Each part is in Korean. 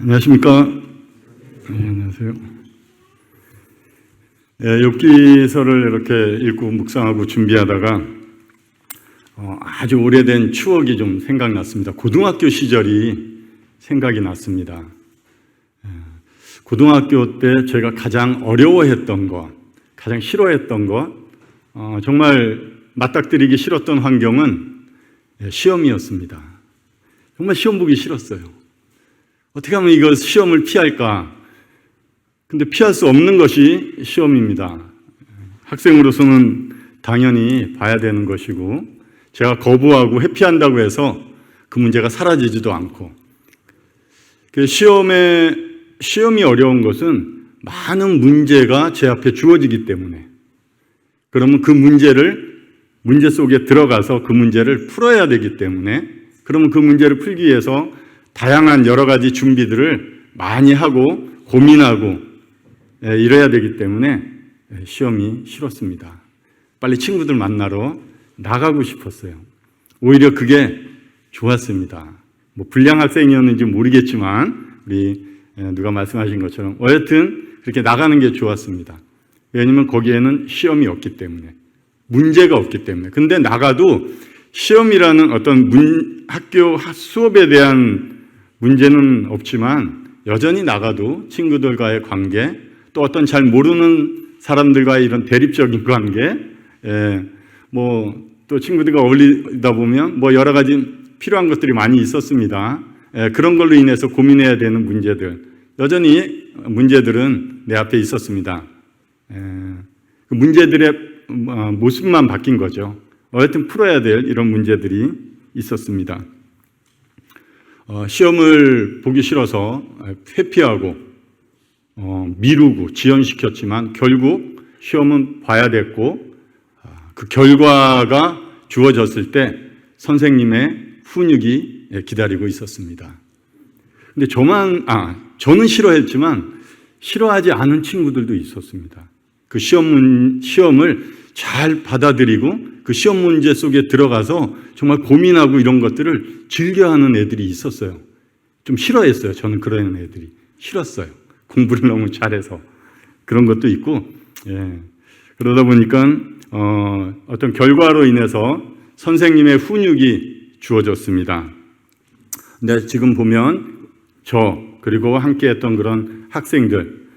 안녕하십니까? 네, 안녕하세요. 네, 욥기서를 이렇게 읽고 묵상하고 준비하다가 아주 오래된 추억이 좀 생각났습니다. 고등학교 시절이 생각이 났습니다. 고등학교 때 제가 가장 어려워했던 것, 가장 싫어했던 것, 정말 맞닥뜨리기 싫었던 환경은 시험이었습니다. 정말 시험 보기 싫었어요. 어떻게 하면 이거 시험을 피할까? 근데 피할 수 없는 것이 시험입니다. 학생으로서는 당연히 봐야 되는 것이고, 제가 거부하고 회피한다고 해서 그 문제가 사라지지도 않고, 시험이 어려운 것은 많은 문제가 제 앞에 주어지기 때문에, 그러면 그 문제 속에 들어가서 그 문제를 풀어야 되기 때문에, 그러면 그 문제를 풀기 위해서 다양한 여러 가지 준비들을 많이 하고 고민하고 이래야 되기 때문에 시험이 싫었습니다. 빨리 친구들 만나러 나가고 싶었어요. 오히려 그게 좋았습니다. 뭐 불량 학생이었는지 모르겠지만 우리 누가 말씀하신 것처럼 어쨌든 그렇게 나가는 게 좋았습니다. 왜냐하면 거기에는 시험이 없기 때문에, 문제가 없기 때문에. 근데 나가도 시험이라는 어떤 학교 수업에 대한 문제는 없지만 여전히 나가도 친구들과의 관계, 또 어떤 잘 모르는 사람들과의 이런 대립적인 관계, 또 친구들과 어울리다 보면 여러 가지 필요한 것들이 많이 있었습니다. 그런 걸로 인해서 고민해야 되는 문제들, 여전히 문제들은 내 앞에 있었습니다. 그 문제들의 모습만 바뀐 거죠. 어쨌든 풀어야 될 이런 문제들이 있었습니다. 시험을 보기 싫어서 회피하고 미루고 지연시켰지만 결국 시험은 봐야 됐고, 그 결과가 주어졌을 때 선생님의 훈육이 기다리고 있었습니다. 근데 저는 싫어했지만 싫어하지 않은 친구들도 있었습니다. 그 시험을 잘 받아들이고 그 시험 문제 속에 들어가서 정말 고민하고 이런 것들을 즐겨하는 애들이 있었어요. 좀 싫어했어요. 저는 그런 애들이 싫었어요. 공부를 너무 잘해서. 그런 것도 있고, 그러다 보니까 어떤 결과로 인해서 선생님의 훈육이 주어졌습니다. 근데 지금 보면 그리고 함께 했던 그런 학생들,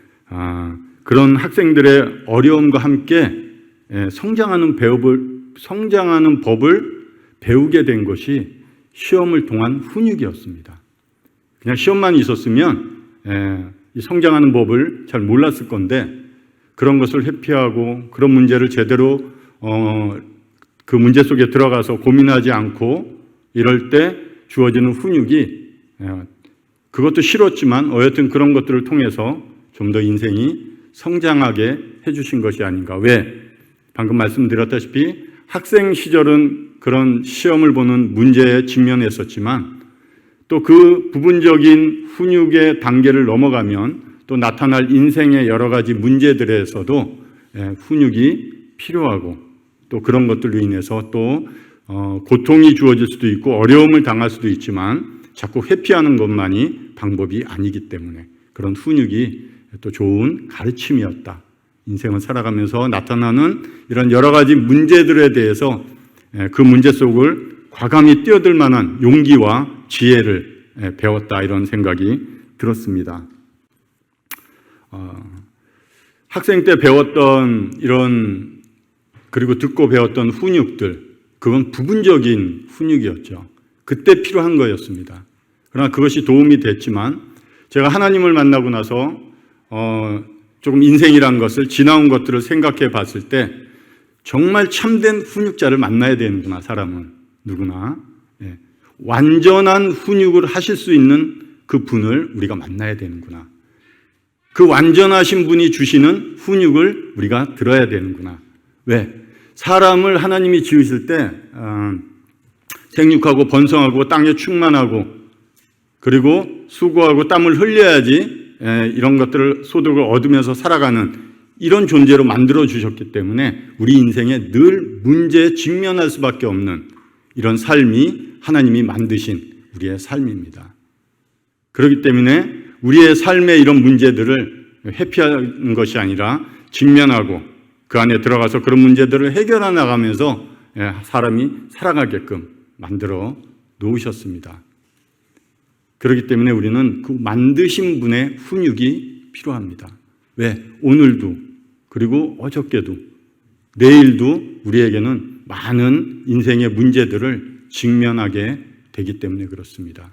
그런 학생들의 어려움과 함께 성장하는 법을 배우게 된 것이 시험을 통한 훈육이었습니다. 그냥 시험만 있었으면 성장하는 법을 잘 몰랐을 건데, 그런 것을 회피하고 그런 문제를 제대로 그 문제 속에 들어가서 고민하지 않고 이럴 때 주어지는 훈육이, 그것도 싫었지만 어쨌든 그런 것들을 통해서 좀 더 인생이 성장하게 해주신 것이 아닌가. 왜? 방금 말씀드렸다시피 학생 시절은 그런 시험을 보는 문제에 직면했었지만 또 그 부분적인 훈육의 단계를 넘어가면 또 나타날 인생의 여러 가지 문제들에서도 훈육이 필요하고, 또 그런 것들로 인해서 또 고통이 주어질 수도 있고 어려움을 당할 수도 있지만 자꾸 회피하는 것만이 방법이 아니기 때문에 그런 훈육이 또 좋은 가르침이었다. 인생을 살아가면서 나타나는 이런 여러 가지 문제들에 대해서 그 문제 속을 과감히 뛰어들 만한 용기와 지혜를 배웠다, 이런 생각이 들었습니다. 학생 때 배웠던 그리고 듣고 배웠던 훈육들, 그건 부분적인 훈육이었죠. 그때 필요한 거였습니다. 그러나 그것이 도움이 됐지만 제가 하나님을 만나고 나서 조금 인생이란 것을, 지나온 것들을 생각해 봤을 때 정말 참된 훈육자를 만나야 되는구나, 사람은. 누구나. 완전한 훈육을 하실 수 있는 그 분을 우리가 만나야 되는구나. 그 완전하신 분이 주시는 훈육을 우리가 들어야 되는구나. 왜? 사람을 하나님이 지으실 때 생육하고 번성하고 땅에 충만하고 그리고 수고하고 땀을 흘려야지 이런 것들을 소득을 얻으면서 살아가는 이런 존재로 만들어 주셨기 때문에 우리 인생에 늘 문제에 직면할 수밖에 없는 이런 삶이 하나님이 만드신 우리의 삶입니다. 그렇기 때문에 우리의 삶의 이런 문제들을 회피하는 것이 아니라 직면하고 그 안에 들어가서 그런 문제들을 해결해 나가면서 사람이 살아가게끔 만들어 놓으셨습니다. 그렇기 때문에 우리는 그 만드신 분의 훈육이 필요합니다. 왜? 오늘도 그리고 어저께도 내일도 우리에게는 많은 인생의 문제들을 직면하게 되기 때문에 그렇습니다.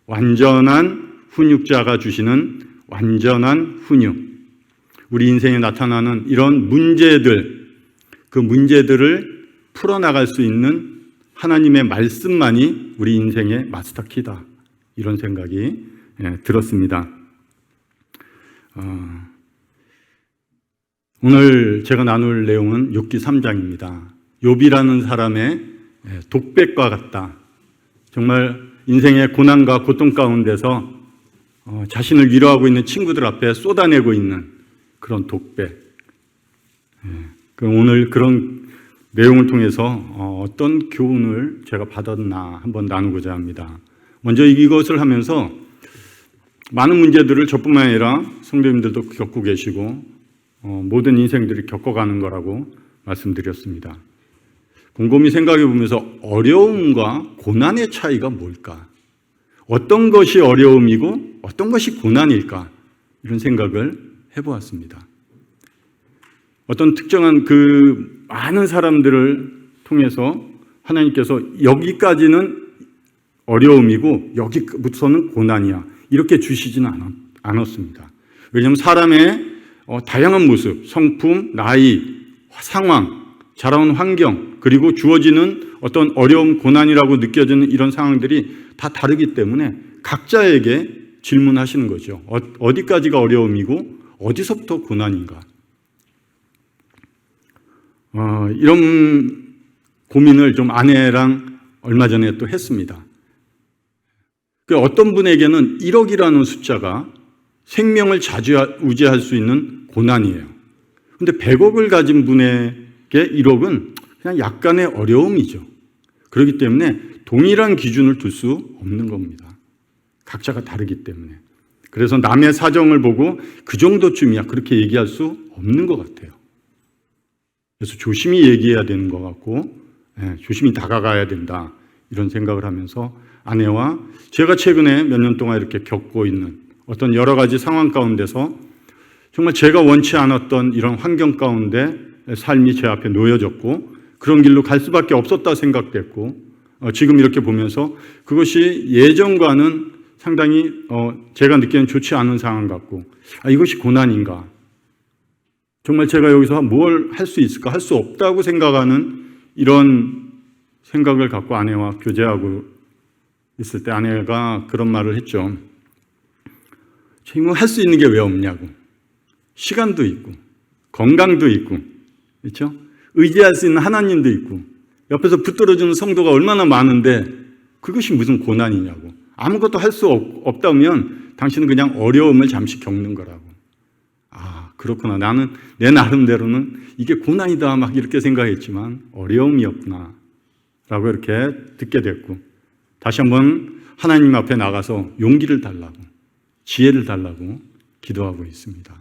완전한 훈육자가 주시는 완전한 훈육. 우리 인생에 나타나는 이런 문제들, 그 문제들을 풀어나갈 수 있는 하나님의 말씀만이 우리 인생의 마스터키다. 이런 생각이 들었습니다. 오늘 제가 나눌 내용은 욥기 3장입니다. 욥이라는 사람의 독백과 같다. 정말 인생의 고난과 고통 가운데서 자신을 위로하고 있는 친구들 앞에 쏟아내고 있는 그런 독백. 그럼 오늘 그런 내용을 통해서 어떤 교훈을 제가 받았나 한번 나누고자 합니다. 먼저 이것을 하면서 많은 문제들을 저뿐만 아니라 성도님들도 겪고 계시고 모든 인생들이 겪어가는 거라고 말씀드렸습니다. 곰곰이 생각해 보면서 어려움과 고난의 차이가 뭘까? 어떤 것이 어려움이고 어떤 것이 고난일까? 이런 생각을 해보았습니다. 어떤 특정한 그 많은 사람들을 통해서 하나님께서 여기까지는 어려움이고 여기부터는 고난이야. 이렇게 주시지는 않았습니다. 왜냐하면 사람의 다양한 모습, 성품, 나이, 상황, 자라온 환경, 그리고 주어지는 어떤 어려움, 고난이라고 느껴지는 이런 상황들이 다 다르기 때문에 각자에게 질문하시는 거죠. 어디까지가 어려움이고 어디서부터 고난인가? 이런 고민을 좀 아내랑 얼마 전에 또 했습니다. 어떤 분에게는 1억이라는 숫자가 생명을 좌지우지할 수 있는 고난이에요. 그런데 100억을 가진 분에게 1억은 그냥 약간의 어려움이죠. 그렇기 때문에 동일한 기준을 둘 수 없는 겁니다. 각자가 다르기 때문에. 그래서 남의 사정을 보고 그 정도쯤이야 그렇게 얘기할 수 없는 것 같아요. 그래서 조심히 얘기해야 되는 것 같고 조심히 다가가야 된다 이런 생각을 하면서 아내와 제가 최근에 몇 년 동안 이렇게 겪고 있는 어떤 여러 가지 상황 가운데서 정말 제가 원치 않았던 이런 환경 가운데 삶이 제 앞에 놓여졌고 그런 길로 갈 수밖에 없었다 생각됐고 지금 이렇게 보면서 그것이 예전과는 상당히 제가 느끼는 좋지 않은 상황 같고 이것이 고난인가? 정말 제가 여기서 뭘 할 수 있을까? 할 수 없다고 생각하는 이런 생각을 갖고 아내와 교제하고 있을 때 아내가 그런 말을 했죠. 지금 할 수 있는 게 왜 없냐고. 시간도 있고 건강도 있고 그렇죠? 의지할 수 있는 하나님도 있고 옆에서 붙들어주는 성도가 얼마나 많은데 그것이 무슨 고난이냐고. 아무것도 할 수 없다면 당신은 그냥 어려움을 잠시 겪는 거라고. 그렇구나. 나는 내 나름대로는 이게 고난이다 막 이렇게 생각했지만 어려움이었구나 라고 이렇게 듣게 됐고 다시 한번 하나님 앞에 나가서 용기를 달라고 지혜를 달라고 기도하고 있습니다.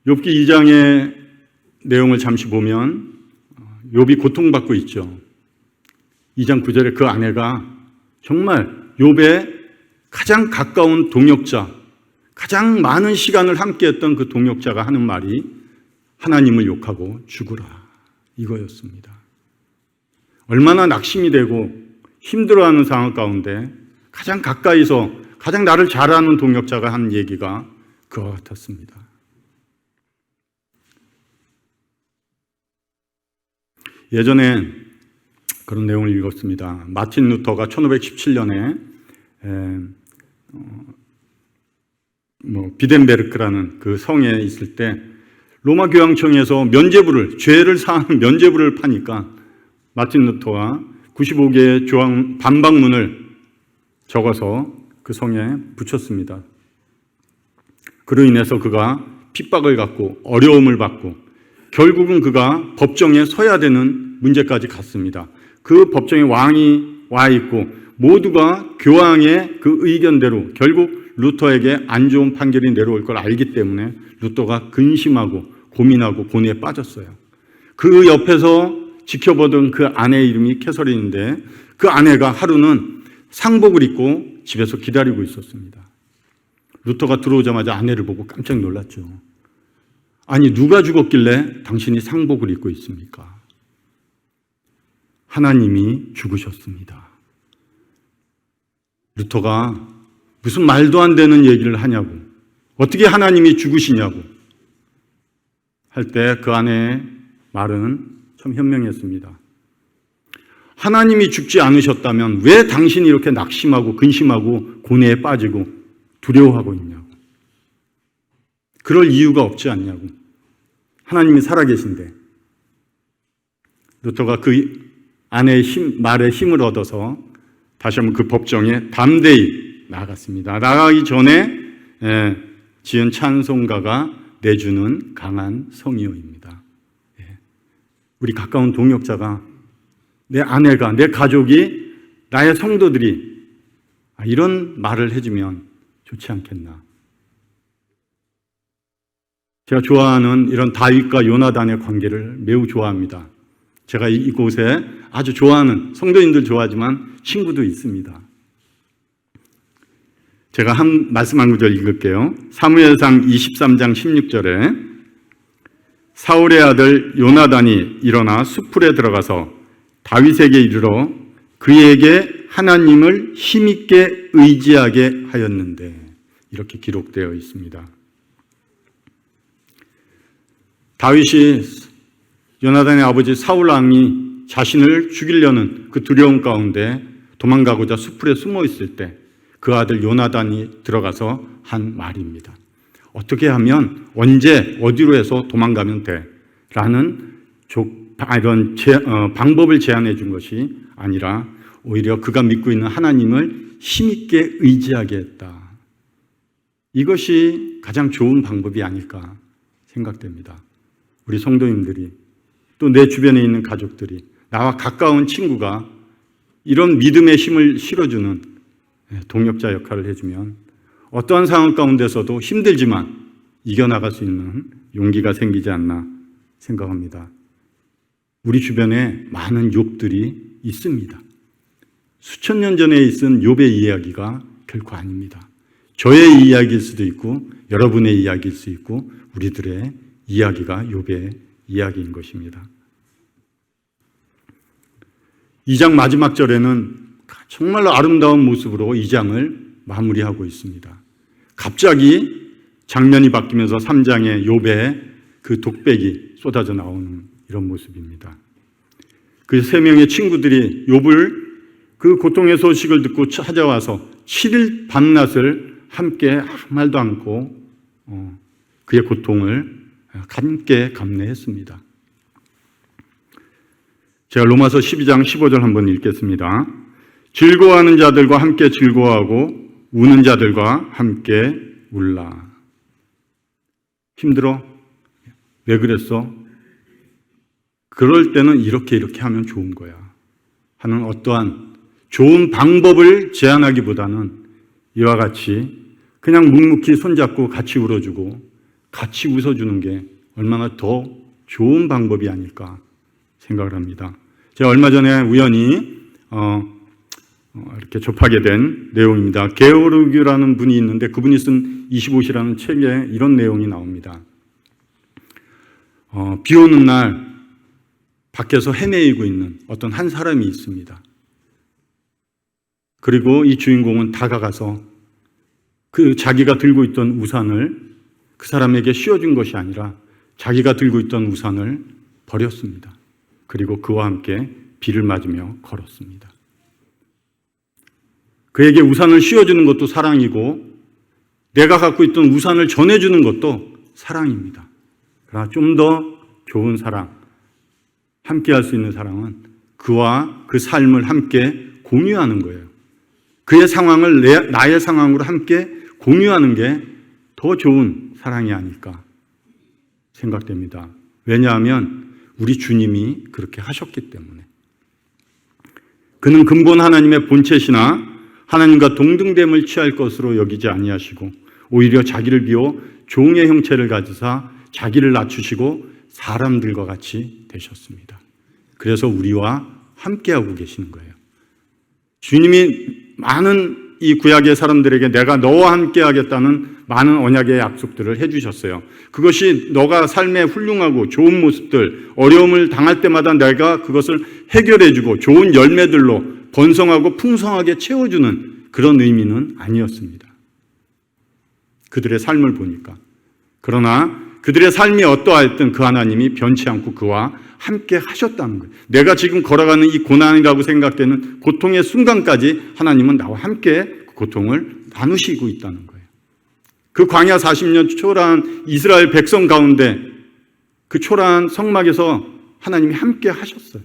욥기 2장의 내용을 잠시 보면 욥이 고통받고 있죠. 2장 9절에 그 아내가 정말 욥의 가장 가까운 동역자, 가장 많은 시간을 함께했던 그 동역자가 하는 말이 하나님을 욕하고 죽으라 이거였습니다. 얼마나 낙심이 되고 힘들어하는 상황 가운데 가장 가까이서 가장 나를 잘 아는 동역자가 한 얘기가 그와 같았습니다. 예전에 그런 내용을 읽었습니다. 마틴 루터가 1517년에 비덴베르크라는 그 성에 있을 때 로마 교황청에서 면죄부를 죄를 사하는 면죄부를 파니까 마틴 루터가 95개의 조항 반박문을 적어서 그 성에 붙였습니다. 그로 인해서 그가 핍박을 받고 어려움을 받고 결국은 그가 법정에 서야 되는 문제까지 갔습니다. 그 법정에 왕이 와 있고 모두가 교황의 그 의견대로 결국 루터에게 안 좋은 판결이 내려올 걸 알기 때문에 루터가 근심하고 고민하고 고뇌에 빠졌어요. 그 옆에서 지켜보던 그 아내의 이름이 캐서린인데 그 아내가 하루는 상복을 입고 집에서 기다리고 있었습니다. 루터가 들어오자마자 아내를 보고 깜짝 놀랐죠. 아니, 누가 죽었길래 당신이 상복을 입고 있습니까? 하나님이 죽으셨습니다. 루터가 무슨 말도 안 되는 얘기를 하냐고, 어떻게 하나님이 죽으시냐고 할 때 그 아내의 말은 참 현명했습니다. 하나님이 죽지 않으셨다면 왜 당신이 이렇게 낙심하고 근심하고 고뇌에 빠지고 두려워하고 있냐고. 그럴 이유가 없지 않냐고. 하나님이 살아계신데. 루터가 그 아내의 말에 힘을 얻어서 다시 한번 그 법정에 담대히 나아갔습니다. 나가기 전에 지은 찬송가가 내주는 강한 성의어입니다. 우리 가까운 동역자가, 내 아내가, 내 가족이, 나의 성도들이 이런 말을 해주면 좋지 않겠나. 제가 좋아하는 이런 다윗과 요나단의 관계를 매우 좋아합니다. 제가 이곳에 아주 좋아하는 성도인들 좋아하지만 친구도 있습니다. 제가 말씀 한 구절 읽을게요. 사무엘상 23장 16절에 사울의 아들 요나단이 일어나 수풀에 들어가서 다윗에게 이르러 그에게 하나님을 힘있게 의지하게 하였는데, 이렇게 기록되어 있습니다. 다윗이 요나단의 아버지 사울 왕이 자신을 죽이려는 그 두려움 가운데 도망가고자 수풀에 숨어 있을 때 그 아들 요나단이 들어가서 한 말입니다. 어떻게 하면, 언제 어디로 해서 도망가면 돼? 라는 이런 방법을 제안해 준 것이 아니라 오히려 그가 믿고 있는 하나님을 힘있게 의지하게 했다. 이것이 가장 좋은 방법이 아닐까 생각됩니다. 우리 성도님들이, 또 내 주변에 있는 가족들이, 나와 가까운 친구가 이런 믿음의 힘을 실어주는 동역자 역할을 해주면 어떠한 상황 가운데서도 힘들지만 이겨나갈 수 있는 용기가 생기지 않나 생각합니다. 우리 주변에 많은 욥들이 있습니다. 수천 년 전에 있은 욥의 이야기가 결코 아닙니다. 저의 이야기일 수도 있고 여러분의 이야기일 수 있고 우리들의 이야기가 욥의 이야기인 것입니다. 2장 마지막 절에는 정말로 아름다운 모습으로 2장을 마무리하고 있습니다. 갑자기 장면이 바뀌면서 3장에 욥의 그 독백이 쏟아져 나오는 이런 모습입니다. 그 세 명의 친구들이 욥을 그 고통의 소식을 듣고 찾아와서 7일 밤낮을 함께 아무 말도 않고 그의 고통을 함께 감내했습니다. 제가 로마서 12장 15절 한번 읽겠습니다. 즐거워하는 자들과 함께 즐거워하고 우는 자들과 함께 울라. 힘들어? 왜 그랬어? 그럴 때는 이렇게 하면 좋은 거야 하는 어떠한 좋은 방법을 제안하기보다는 이와 같이 그냥 묵묵히 손잡고 같이 울어주고 같이 웃어주는 게 얼마나 더 좋은 방법이 아닐까 생각을 합니다. 제가 얼마 전에 우연히 이렇게 접하게 된 내용입니다. 게오르규라는 분이 있는데 그분이 쓴 25시라는 책에 이런 내용이 나옵니다. 비 오는 날 밖에서 헤매이고 있는 어떤 한 사람이 있습니다. 그리고 이 주인공은 다가가서 그 자기가 들고 있던 우산을 그 사람에게 씌워준 것이 아니라 자기가 들고 있던 우산을 버렸습니다. 그리고 그와 함께 비를 맞으며 걸었습니다. 그에게 우산을 씌워주는 것도 사랑이고 내가 갖고 있던 우산을 전해주는 것도 사랑입니다. 그러나 좀 더 좋은 사랑, 함께 할 수 있는 사랑은 그와 그 삶을 함께 공유하는 거예요. 그의 상황을 나의 상황으로 함께 공유하는 게 더 좋은 사랑이 아닐까 생각됩니다. 왜냐하면 우리 주님이 그렇게 하셨기 때문에. 그는 근본 하나님의 본체시나 하나님과 동등됨을 취할 것으로 여기지 아니하시고 오히려 자기를 비워 종의 형체를 가지사 자기를 낮추시고 사람들과 같이 되셨습니다. 그래서 우리와 함께하고 계시는 거예요. 주님이 많은 이 구약의 사람들에게 내가 너와 함께하겠다는 많은 언약의 약속들을 해주셨어요. 그것이 너가 삶에 훌륭하고 좋은 모습들, 어려움을 당할 때마다 내가 그것을 해결해주고 좋은 열매들로 번성하고 풍성하게 채워주는 그런 의미는 아니었습니다. 그들의 삶을 보니까. 그러나 그들의 삶이 어떠하였든 그 하나님이 변치 않고 그와 함께 하셨다는 거예요. 내가 지금 걸어가는 이 고난이라고 생각되는 고통의 순간까지 하나님은 나와 함께 그 고통을 나누시고 있다는 거예요. 그 광야 40년 초라한 이스라엘 백성 가운데 그 초라한 성막에서 하나님이 함께 하셨어요.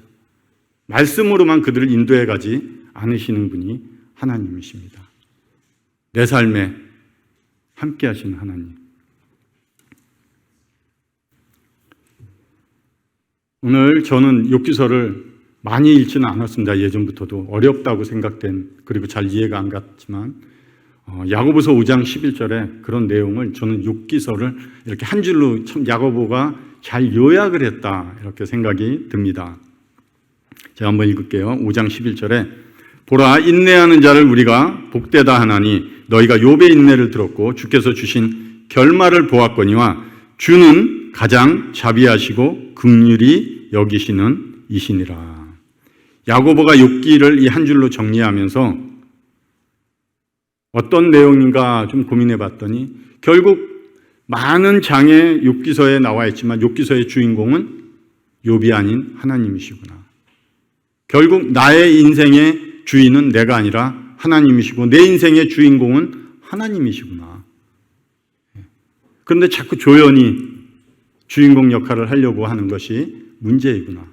말씀으로만 그들을 인도해 가지 않으시는 분이 하나님이십니다. 내 삶에 함께 하시는 하나님. 오늘 저는 욥기서를 많이 읽지는 않았습니다. 예전부터도 어렵다고 생각된, 그리고 잘 이해가 안 갔지만 야고보서 5장 11절에 그런 내용을 저는 욥기서를 이렇게 한 줄로 참 야고보가 잘 요약을 했다 이렇게 생각이 듭니다. 제가 한번 읽을게요. 5장 11절에 보라, 인내하는 자를 우리가 복되다 하나니 너희가 욥의 인내를 들었고 주께서 주신 결말을 보았거니와 주는 가장 자비하시고 긍휼히 여기시는 이시니라. 야고보가 욥기를 이 한 줄로 정리하면서 어떤 내용인가 좀 고민해 봤더니 결국 많은 장의 욥기서에 나와 있지만 욥기서의 주인공은 욥이 아닌 하나님이시구나. 결국 나의 인생의 주인은 내가 아니라 하나님이시고 내 인생의 주인공은 하나님이시구나. 그런데 자꾸 조연이 주인공 역할을 하려고 하는 것이 문제이구나.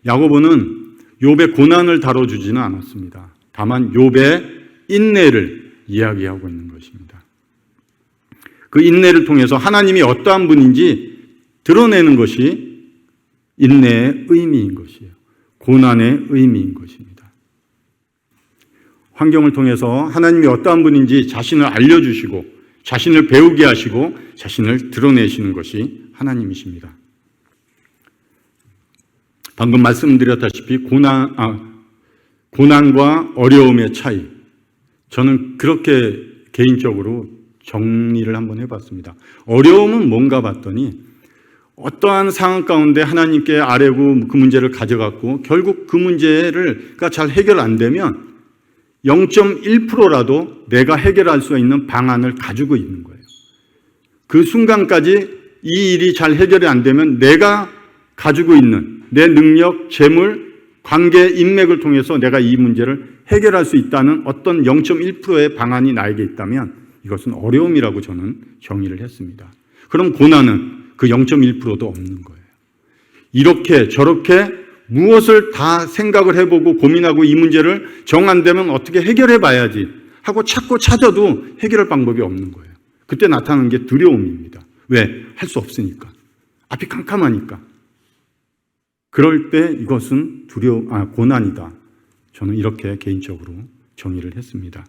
야고보는 욥의 고난을 다뤄주지는 않았습니다. 다만 욥의 인내를 이야기하고 있는 것입니다. 그 인내를 통해서 하나님이 어떠한 분인지 드러내는 것이 인내의 의미인 것이에요. 고난의 의미인 것입니다. 환경을 통해서 하나님이 어떠한 분인지 자신을 알려주시고 자신을 배우게 하시고 자신을 드러내시는 것이 하나님이십니다. 방금 말씀드렸다시피 고난과 어려움의 차이, 저는 그렇게 개인적으로 정리를 한번 해봤습니다. 어려움은 뭔가 봤더니 어떠한 상황 가운데 하나님께 아뢰고 그 문제를 가져갔고 결국 그 문제가 잘 해결 안 되면 0.1%라도 내가 해결할 수 있는 방안을 가지고 있는 거예요. 그 순간까지 이 일이 잘 해결이 안 되면 내가 가지고 있는 내 능력, 재물, 관계, 인맥을 통해서 내가 이 문제를 해결할 수 있다는 어떤 0.1%의 방안이 나에게 있다면 이것은 어려움이라고 저는 정의를 했습니다. 그럼 고난은 그 0.1%도 없는 거예요. 이렇게 저렇게 무엇을 다 생각을 해보고 고민하고 이 문제를 정 안 되면 어떻게 해결해 봐야지 하고 찾고 찾아도 해결할 방법이 없는 거예요. 그때 나타나는 게 두려움입니다. 왜? 할 수 없으니까. 앞이 캄캄하니까. 그럴 때 이것은 고난이다. 저는 이렇게 개인적으로 정의를 했습니다.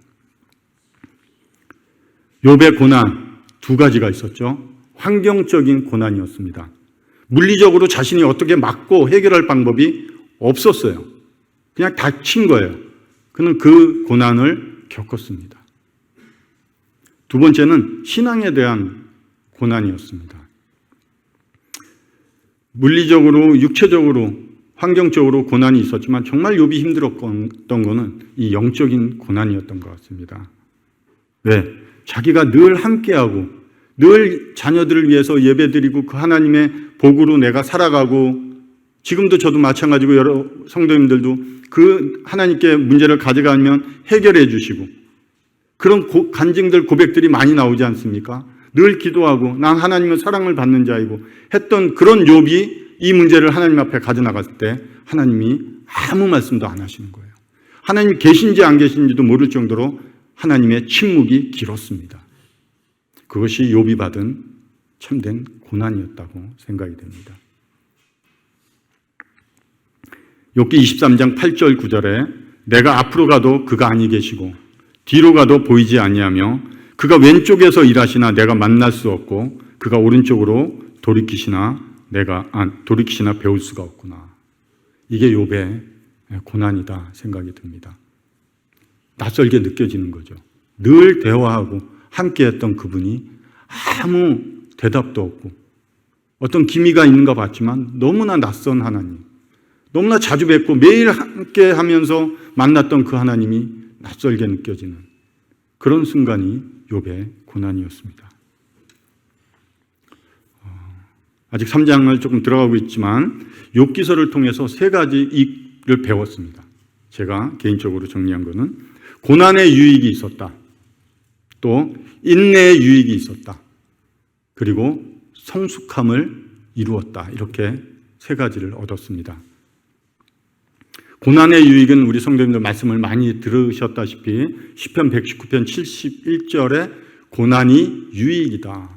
욥의 고난 두 가지가 있었죠. 환경적인 고난이었습니다. 물리적으로 자신이 어떻게 막고 해결할 방법이 없었어요. 그냥 닥친 거예요. 그는 그 고난을 겪었습니다. 두 번째는 신앙에 대한 고난이었습니다. 물리적으로, 육체적으로, 환경적으로 고난이 있었지만 정말 욥이 힘들었던 것은 이 영적인 고난이었던 것 같습니다. 왜? 자기가 늘 함께하고 늘 자녀들을 위해서 예배드리고 그 하나님의 복으로 내가 살아가고 지금도 저도 마찬가지고 여러 성도님들도 그 하나님께 문제를 가져가면 해결해 주시고 그런 간증들 고백들이 많이 나오지 않습니까? 늘 기도하고 난 하나님의 사랑을 받는 자이고 했던 그런 욥이 이 문제를 하나님 앞에 가져나갔을 때 하나님이 아무 말씀도 안 하시는 거예요. 하나님이 계신지 안 계신지도 모를 정도로 하나님의 침묵이 길었습니다. 그것이 욥이 받은 참된 고난이었다고 생각이 됩니다. 욥기 23장 8절 9절에 내가 앞으로 가도 그가 아니 계시고 뒤로 가도 보이지 아니하며 그가 왼쪽에서 일하시나 내가 만날 수 없고 그가 오른쪽으로 돌이키시나 배울 수가 없구나. 이게 욥의 고난이다 생각이 듭니다. 낯설게 느껴지는 거죠. 늘 대화하고 함께했던 그분이 아무 대답도 없고 어떤 기미가 있는가 봤지만 너무나 낯선 하나님, 너무나 자주 뵙고 매일 함께 하면서 만났던 그 하나님이 낯설게 느껴지는 그런 순간이 욥의 고난이었습니다. 아직 3장을 조금 들어가고 있지만 욥기서를 통해서 3가지를 배웠습니다. 제가 개인적으로 정리한 것은 고난의 유익이 있었다. 또 인내의 유익이 있었다. 그리고 성숙함을 이루었다. 이렇게 3가지를 얻었습니다. 고난의 유익은 우리 성도님들 말씀을 많이 들으셨다시피 시편 119편 71절에 고난이 유익이다.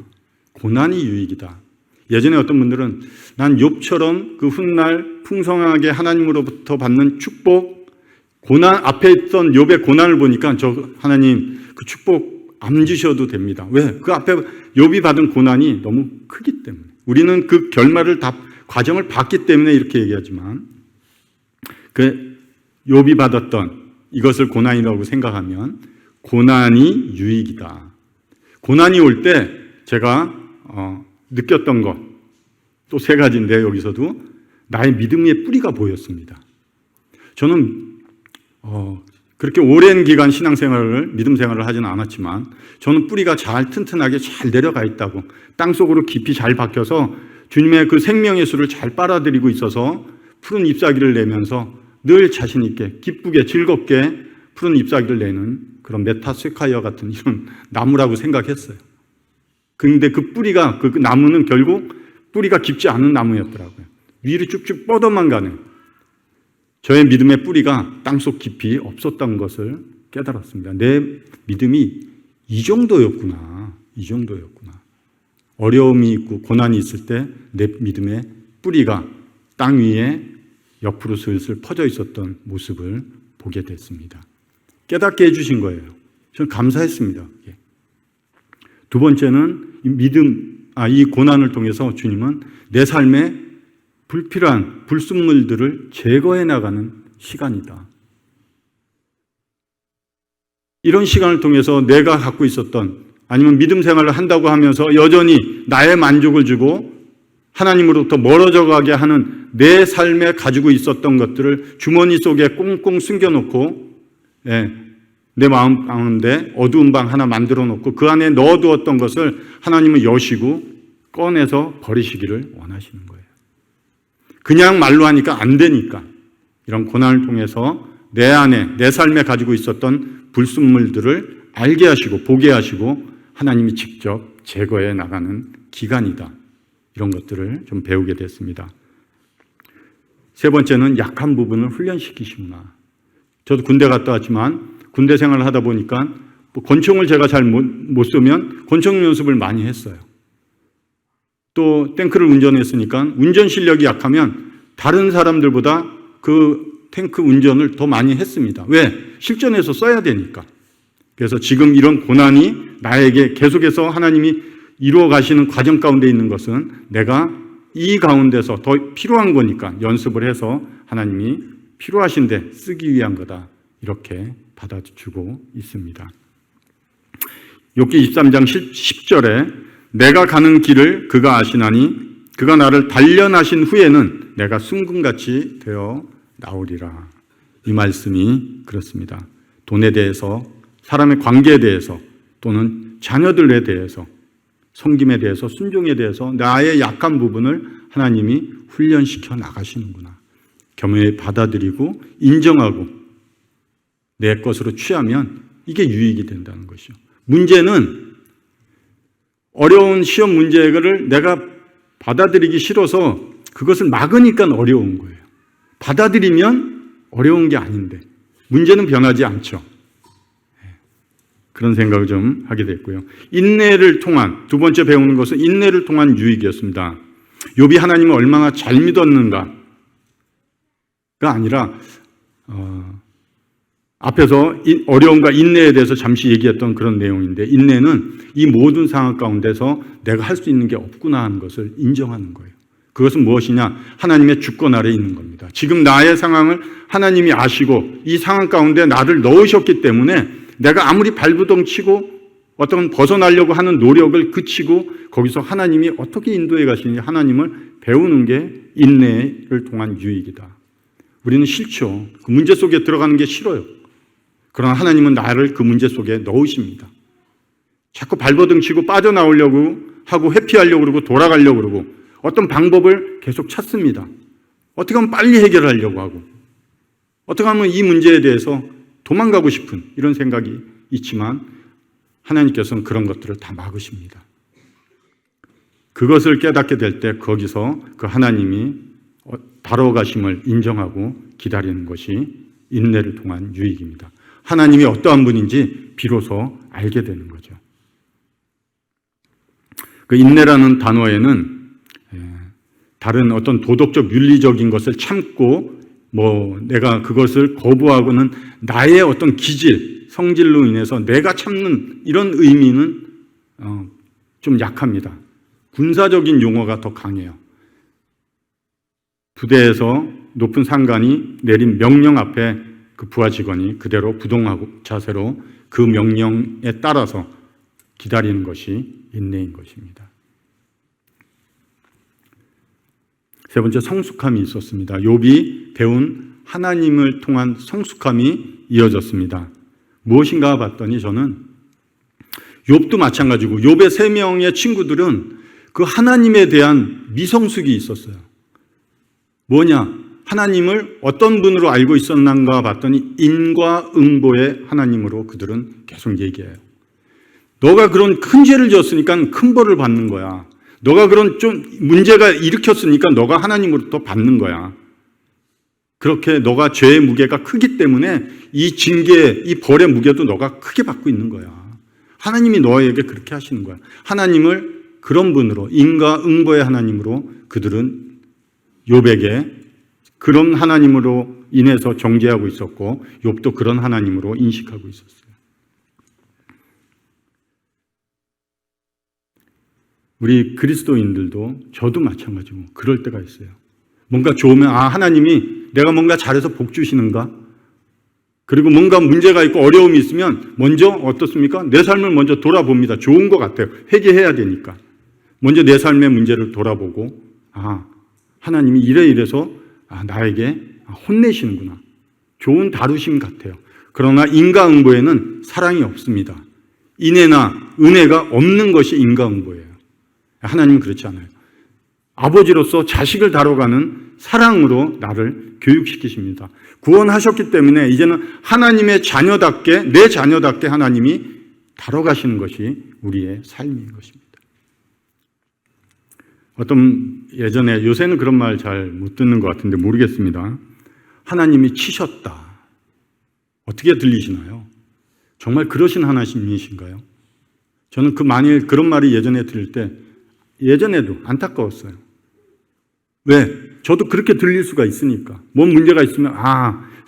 고난이 유익이다. 예전에 어떤 분들은 난 욥처럼 그 훗날 풍성하게 하나님으로부터 받는 축복, 고난 앞에 있던 욥의 고난을 보니까 저 하나님 그 축복 안 주셔도 됩니다. 왜? 그 앞에 욥이 받은 고난이 너무 크기 때문에. 우리는 그 결말을 다 과정을 봤기 때문에 이렇게 얘기하지만 그 욥이 받았던 이것을 고난이라고 생각하면 고난이 유익이다. 고난이 올 때 제가 느꼈던 것 또 3가지인데 여기서도 나의 믿음의 뿌리가 보였습니다. 저는 그렇게 오랜 기간 신앙생활을 믿음 생활을 하지는 않았지만 저는 뿌리가 잘 튼튼하게 잘 내려가 있다고 땅속으로 깊이 잘 박혀서 주님의 그 생명의 수를 잘 빨아들이고 있어서 푸른 잎사귀를 내면서 늘 자신 있게 기쁘게 즐겁게 푸른 잎사귀를 내는 그런 메타세콰이어 같은 이런 나무라고 생각했어요. 그런데 그 뿌리가 그 나무는 결국 뿌리가 깊지 않은 나무였더라고요. 위로 쭉쭉 뻗어만 가는 저의 믿음의 뿌리가 땅속 깊이 없었던 것을 깨달았습니다. 내 믿음이 이 정도였구나. 이 정도였구나. 어려움이 있고 고난이 있을 때 내 믿음의 뿌리가 땅 위에 옆으로 슬슬 퍼져 있었던 모습을 보게 됐습니다. 깨닫게 해주신 거예요. 저는 감사했습니다. 2번째는 이 고난을 통해서 주님은 내 삶에 불필요한 불순물들을 제거해 나가는 시간이다. 이런 시간을 통해서 내가 갖고 있었던 아니면 믿음 생활을 한다고 하면서 여전히 나의 만족을 주고 하나님으로부터 멀어져 가게 하는 내 삶에 가지고 있었던 것들을 주머니 속에 꽁꽁 숨겨놓고 내 마음 가운데 어두운 방 하나 만들어 놓고 그 안에 넣어두었던 것을 하나님은 여시고 꺼내서 버리시기를 원하시는 거예요. 그냥 말로 하니까 안 되니까 이런 고난을 통해서 내 안에 내 삶에 가지고 있었던 불순물들을 알게 하시고 보게 하시고 하나님이 직접 제거해 나가는 기간이다. 이런 것들을 좀 배우게 됐습니다. 3번째는 약한 부분을 훈련시키시구나. 저도 군대 갔다 왔지만 군대 생활을 하다 보니까 권총을 제가 잘 못 쏘면 권총 연습을 많이 했어요. 또 탱크를 운전했으니까 운전 실력이 약하면 다른 사람들보다 그 탱크 운전을 더 많이 했습니다. 왜? 실전에서 써야 되니까. 그래서 지금 이런 고난이 나에게 계속해서 하나님이 이루어 가시는 과정 가운데 있는 것은 내가 이 가운데서 더 필요한 거니까 연습을 해서 하나님이 필요하신데 쓰기 위한 거다. 이렇게 받아주고 있습니다. 욥기 23장 10절에 내가 가는 길을 그가 아시나니 그가 나를 단련하신 후에는 내가 순금같이 되어 나오리라. 이 말씀이 그렇습니다. 돈에 대해서 사람의 관계에 대해서 또는 자녀들에 대해서 섬김에 대해서 순종에 대해서 나의 약한 부분을 하나님이 훈련시켜 나가시는구나. 겸허히 받아들이고 인정하고 내 것으로 취하면 이게 유익이 된다는 것이죠. 문제는 어려운 시험 문제를 내가 받아들이기 싫어서 그것을 막으니까 어려운 거예요. 받아들이면 어려운 게 아닌데 문제는 변하지 않죠. 그런 생각을 좀 하게 됐고요. 인내를 통한 2번째 배우는 것은 인내를 통한 유익이었습니다. 욥이 하나님을 얼마나 잘 믿었는가. 아니라 앞에서 어려움과 인내에 대해서 잠시 얘기했던 그런 내용인데, 인내는 이 모든 상황 가운데서 내가 할 수 있는 게 없구나 하는 것을 인정하는 거예요. 그것은 무엇이냐? 하나님의 주권 아래에 있는 겁니다. 지금 나의 상황을 하나님이 아시고 이 상황 가운데 나를 넣으셨기 때문에 내가 아무리 발부동 치고 어떤 벗어나려고 하는 노력을 그치고 거기서 하나님이 어떻게 인도해 가시는지 하나님을 배우는 게 인내를 통한 유익이다. 우리는 싫죠. 그 문제 속에 들어가는 게 싫어요. 그러나 하나님은 나를 그 문제 속에 넣으십니다. 자꾸 발버둥 치고 빠져나오려고 하고 회피하려고 그러고 돌아가려고 그러고 어떤 방법을 계속 찾습니다. 어떻게 하면 빨리 해결하려고 하고 어떻게 하면 이 문제에 대해서 도망가고 싶은 이런 생각이 있지만 하나님께서는 그런 것들을 다 막으십니다. 그것을 깨닫게 될 때 거기서 그 하나님이 다뤄가심을 인정하고 기다리는 것이 인내를 통한 유익입니다. 하나님이 어떠한 분인지 비로소 알게 되는 거죠. 그 인내라는 단어에는 다른 어떤 도덕적 윤리적인 것을 참고 내가 그것을 거부하고는 나의 어떤 기질, 성질로 인해서 내가 참는 이런 의미는 좀 약합니다. 군사적인 용어가 더 강해요. 부대에서 높은 상관이 내린 명령 앞에 그 부하 직원이 그대로 부동하고 자세로 그 명령에 따라서 기다리는 것이 인내인 것입니다. 세 번째, 성숙함이 있었습니다. 욥이 배운 하나님을 통한 성숙함이 이어졌습니다. 무엇인가 봤더니 저는 욥도 마찬가지고 욥의 3명의 친구들은 그 하나님에 대한 미성숙이 있었어요. 뭐냐? 하나님을 어떤 분으로 알고 있었는가 봤더니 인과응보의 하나님으로 그들은 계속 얘기해요. 너가 그런 큰 죄를 지었으니까 큰 벌을 받는 거야. 너가 그런 좀 문제가 일으켰으니까 너가 하나님으로부터 받는 거야. 그렇게 너가 죄의 무게가 크기 때문에 이 징계, 이 벌의 무게도 너가 크게 받고 있는 거야. 하나님이 너에게 그렇게 하시는 거야. 하나님을 그런 분으로, 인과응보의 하나님으로 그들은 욥에게 그런 하나님으로 인해서 정죄하고 있었고 욥도 그런 하나님으로 인식하고 있었어요. 우리 그리스도인들도 저도 마찬가지고 그럴 때가 있어요. 뭔가 좋으면 하나님이 내가 뭔가 잘해서 복 주시는가? 그리고 뭔가 문제가 있고 어려움이 있으면 먼저 어떻습니까? 내 삶을 먼저 돌아봅니다. 좋은 것 같아요. 회개해야 되니까. 먼저 내 삶의 문제를 돌아보고 하나님이 이래서 나에게 혼내시는구나. 좋은 다루심 같아요. 그러나 인과응보에는 사랑이 없습니다. 인애나 은혜가 없는 것이 인과응보예요. 하나님은 그렇지 않아요. 아버지로서 자식을 다뤄가는 사랑으로 나를 교육시키십니다. 구원하셨기 때문에 이제는 하나님의 자녀답게, 내 자녀답게 하나님이 다뤄가시는 것이 우리의 삶인 것입니다. 예전에, 요새는 그런 말 잘 못 듣는 것 같은데 모르겠습니다. 하나님이 치셨다. 어떻게 들리시나요? 정말 그러신 하나님이신가요? 저는 만일 그런 말이 예전에 들을 때 예전에도 안타까웠어요. 왜? 저도 그렇게 들릴 수가 있으니까. 뭔 문제가 있으면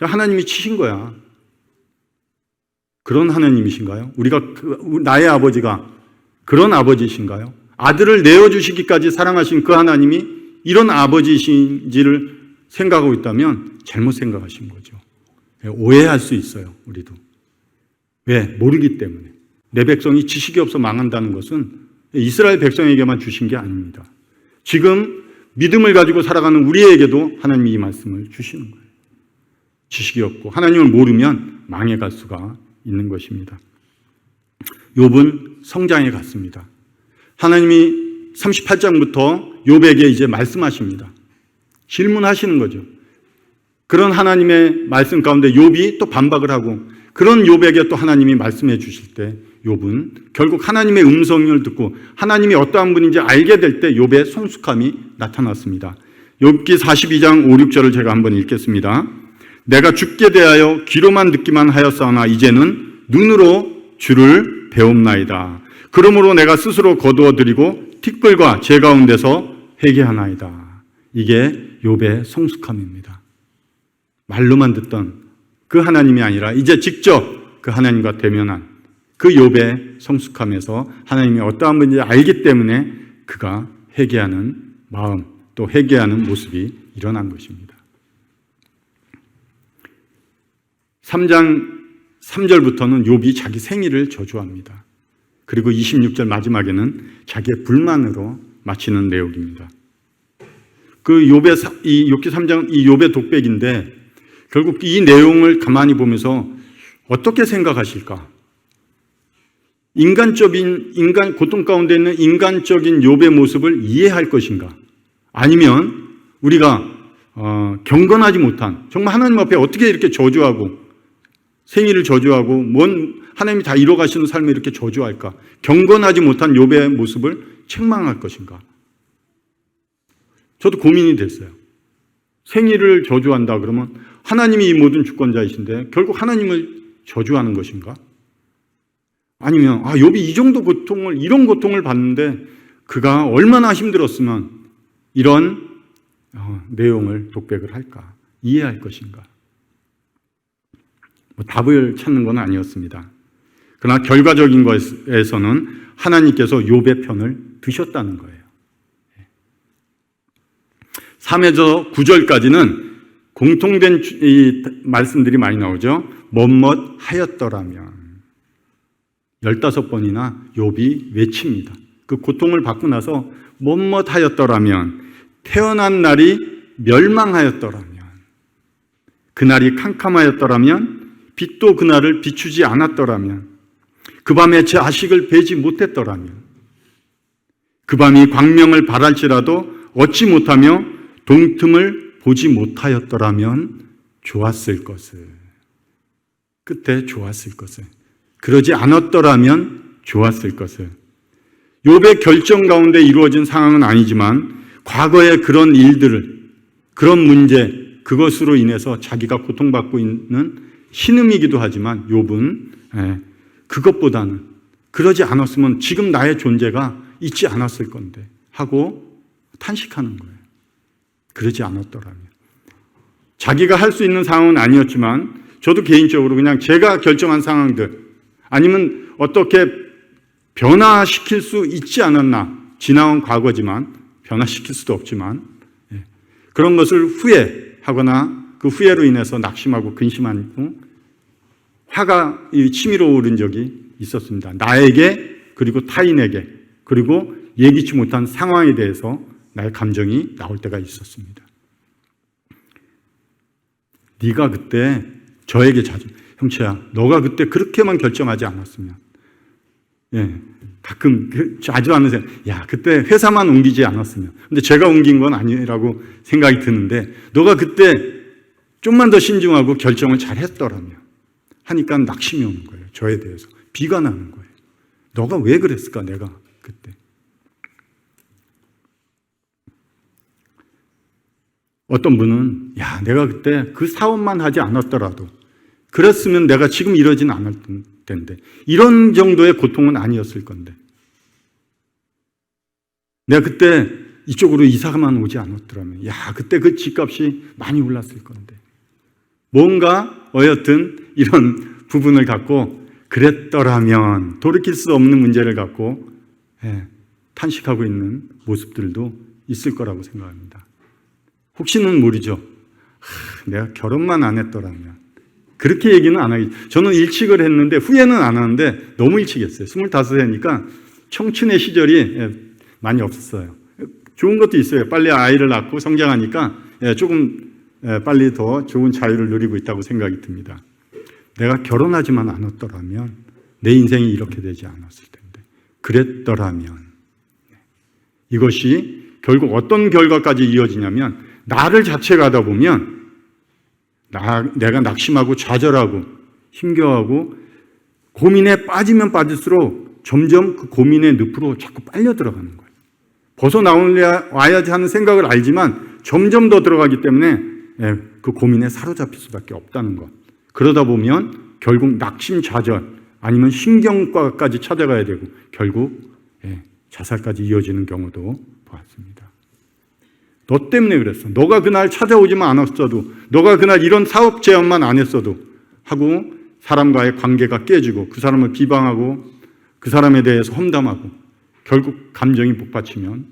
하나님이 치신 거야. 그런 하나님이신가요? 나의 아버지가 그런 아버지이신가요? 아들을 내어주시기까지 사랑하신 그 하나님이 이런 아버지이신지를 생각하고 있다면 잘못 생각하신 거죠. 오해할 수 있어요. 우리도. 왜? 모르기 때문에. 내 백성이 지식이 없어 망한다는 것은 이스라엘 백성에게만 주신 게 아닙니다. 지금 믿음을 가지고 살아가는 우리에게도 하나님이 이 말씀을 주시는 거예요. 지식이 없고 하나님을 모르면 망해갈 수가 있는 것입니다. 욥은 성장해 갔습니다. 하나님이 38장부터 욥에게 이제 말씀하십니다. 질문하시는 거죠. 그런 하나님의 말씀 가운데 욥이 또 반박을 하고 그런 욥에게 또 하나님이 말씀해 주실 때 욥은 결국 하나님의 음성을 듣고 하나님이 어떠한 분인지 알게 될 때 욥의 성숙함이 나타났습니다. 욥기 42장 5, 6절을 제가 한번 읽겠습니다. 내가 죽게 대하여 귀로만 듣기만 하였사오나 이제는 눈으로 주를 배움나이다. 그러므로 내가 스스로 거두어드리고 티끌과 제 가운데서 회개하나이다. 이게 욥의 성숙함입니다. 말로만 듣던 그 하나님이 아니라 이제 직접 그 하나님과 대면한 그 욥의 성숙함에서 하나님이 어떠한 분인지 알기 때문에 그가 회개하는 마음, 또 회개하는 모습이 일어난 것입니다. 3장 3절부터는 욥이 자기 생일을 저주합니다. 그리고 26절 마지막에는 자기의 불만으로 마치는 내용입니다. 그 욥의 이 욥기 3장 이 욥의 독백인데 결국 이 내용을 가만히 보면서 어떻게 생각하실까? 고통 가운데 있는 인간적인 욥의 모습을 이해할 것인가? 아니면 우리가 경건하지 못한, 정말 하나님 앞에 어떻게 이렇게 저주하고 생일을 저주하고 뭔 하나님이 다 이뤄가시는 삶을 이렇게 저주할까? 경건하지 못한 욥의 모습을 책망할 것인가? 저도 고민이 됐어요. 생일을 저주한다 그러면 하나님이 이 모든 주권자이신데 결국 하나님을 저주하는 것인가? 아니면 욥이 이 정도 고통을, 이런 고통을 받는데 그가 얼마나 힘들었으면 이런 내용을 독백을 할까? 이해할 것인가? 답을 찾는 건 아니었습니다. 그러나 결과적인 것에서는 하나님께서 욥의 편을 드셨다는 거예요. 3에서 9절까지는 공통된 이 말씀들이 많이 나오죠. 뭐뭇 하였더라면 15번이나 욥이 외칩니다. 그 고통을 받고 나서 뭐뭇 하였더라면, 태어난 날이 멸망하였더라면, 그날이 캄캄하였더라면, 빛도 그날을 비추지 않았더라면, 그 밤에 제 자식을 베지 못했더라면, 그 밤이 광명을 발할지라도 얻지 못하며 동틈을 보지 못하였더라면 좋았을 것을. 그때 좋았을 것을. 그러지 않았더라면 좋았을 것을. 욥의 결정 가운데 이루어진 상황은 아니지만 과거의 그런 일들을, 그런 문제, 그것으로 인해서 자기가 고통받고 있는 신음이기도 하지만 욥은 그것보다는 그러지 않았으면 지금 나의 존재가 있지 않았을 건데 하고 탄식하는 거예요. 그러지 않았더라면. 자기가 할 수 있는 상황은 아니었지만 저도 개인적으로 그냥 제가 결정한 상황들 아니면 어떻게 변화시킬 수 있지 않았나, 지나온 과거지만 변화시킬 수도 없지만 그런 것을 후회하거나 그 후회로 인해서 낙심하고 근심하고 화가 치밀어 오른 적이 있었습니다. 나에게 그리고 타인에게 그리고 예기치 못한 상황에 대해서 나의 감정이 나올 때가 있었습니다. 네가 그때 저에게 형체야, 너가 그때 그렇게만 결정하지 않았으면, 가끔 자주 하는 생각, 그때 회사만 옮기지 않았으면, 근데 제가 옮긴 건 아니라고 생각이 드는데, 너가 그때 좀만 더 신중하고 결정을 잘 했더라면 하니까 낙심이 오는 거예요. 저에 대해서 비관하는 거예요. 너가 왜 그랬을까, 내가 그때. 어떤 분은 내가 그때 그 사업만 하지 않았더라도 그랬으면 내가 지금 이러진 않을 텐데, 이런 정도의 고통은 아니었을 건데, 내가 그때 이쪽으로 이사만 오지 않았더라면 그때 그 집값이 많이 올랐을 건데, 뭔가 어여튼 이런 부분을 갖고 그랬더라면 돌이킬 수 없는 문제를 갖고 탄식하고 있는 모습들도 있을 거라고 생각합니다. 혹시는 모르죠. 내가 결혼만 안 했더라면. 그렇게 얘기는 안 하겠죠. 저는 일찍을 했는데 후회는 안 하는데 너무 일찍 했어요. 25세니까 청춘의 시절이 많이 없었어요. 좋은 것도 있어요. 빨리 아이를 낳고 성장하니까 조금 빨리 더 좋은 자유를 누리고 있다고 생각이 듭니다. 내가 결혼하지만 않았더라면 내 인생이 이렇게 되지 않았을 텐데, 그랬더라면. 이것이 결국 어떤 결과까지 이어지냐면, 나를 자책하다 보면 내가 낙심하고 좌절하고 힘겨워하고 고민에 빠지면 빠질수록 점점 그 고민의 늪으로 자꾸 빨려 들어가는 거예요. 벗어나와야지 하는 생각을 알지만 점점 더 들어가기 때문에 그 고민에 사로잡힐 수밖에 없다는 것. 그러다 보면 결국 낙심, 좌절 아니면 신경과까지 찾아가야 되고 결국 자살까지 이어지는 경우도 보았습니다. 너 때문에 그랬어. 너가 그날 찾아오지만 않았어도, 너가 그날 이런 사업 제안만 안 했어도 하고 사람과의 관계가 깨지고 그 사람을 비방하고 그 사람에 대해서 험담하고 결국 감정이 복받치면